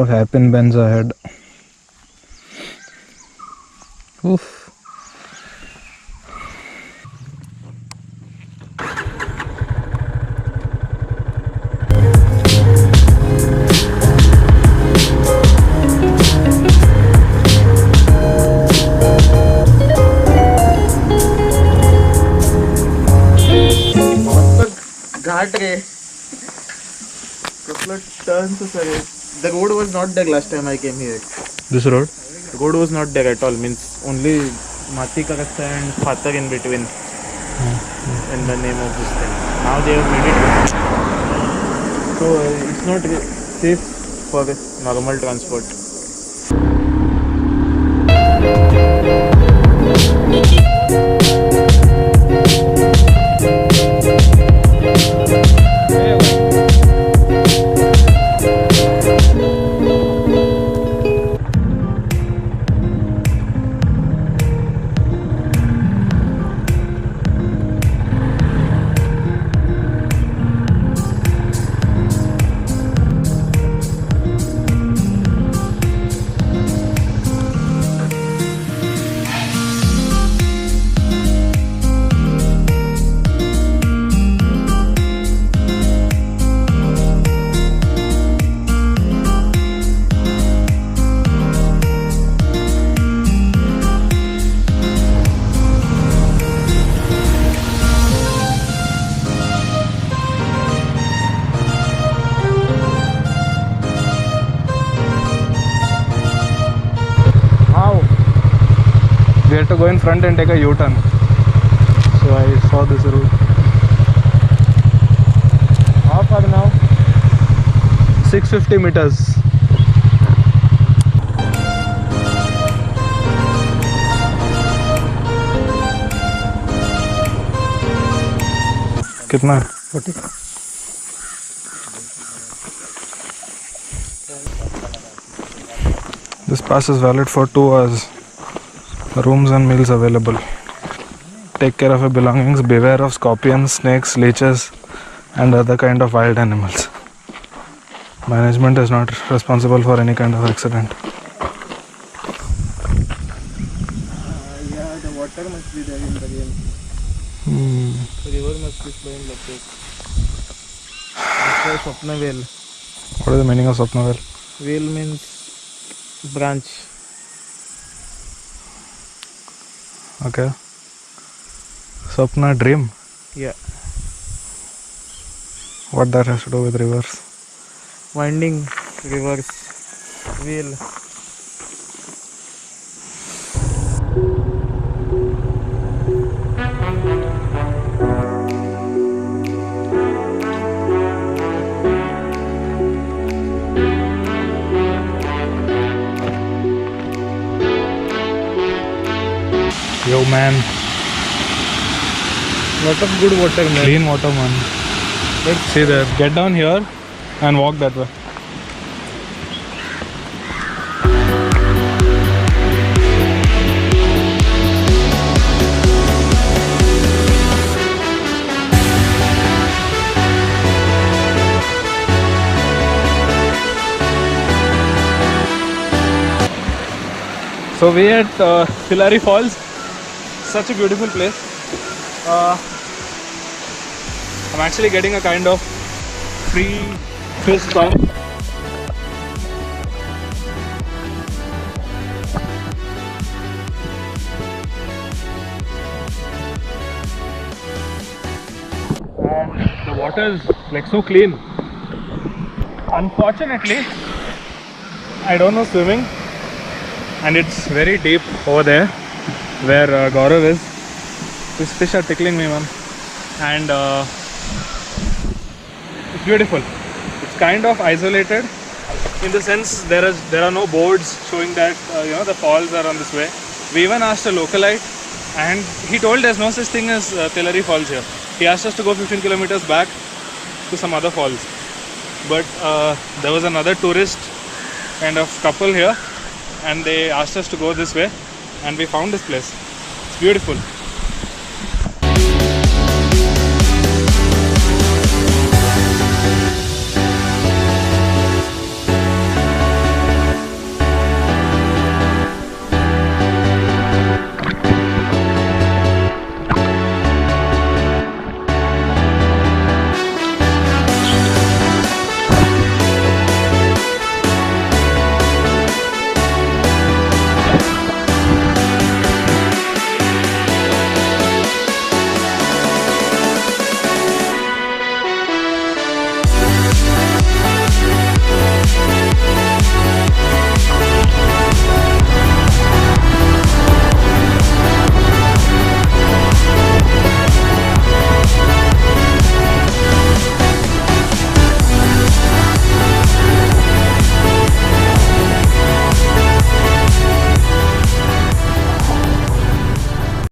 of hairpin bends ahead. Oof. घाट रे कसलं turns सगळे. The road was not there last time I came here. This road? The road was not there at all. Means only mati ka rasta and pathar in between. In the name of this thing. Now they have made it. So it's not safe for normal transport. We had to go in front and take a U-turn. So I saw this route. How far now? 650 meters. कितना? 40. This pass is valid for 2 hours. Rooms and meals available. Take care of your belongings. Beware of scorpions, snakes, leeches and other kind of wild animals. Management is not responsible for any kind of accident. Yeah, the water must be there in the game. The river must be flowing like this. This is Swapna whale. What is the meaning of Swapna whale? Whale means branch. Okay. Swapna dream? Yeah. What that has to do with rivers? Winding rivers. Whale. Yo man, Lot of good water, man. clean water man. Let's See there, get down here and walk that way. So we at Tilari Falls. Such a beautiful place. I'm actually getting a kind of free fish pump. And the water is like so clean. Unfortunately, I don't know swimming, and it's very deep over there where Gaurav is. These fish are tickling me, man. And it's beautiful. It's kind of isolated in the sense there are no boards showing that the falls are on this way. We even asked a localite, and he told there's no such thing as Tilari Falls here. He asked us to go 15 kilometers back to some other falls. But there was another tourist kind of couple here, and they asked us to go this way, and we found this place. It's beautiful.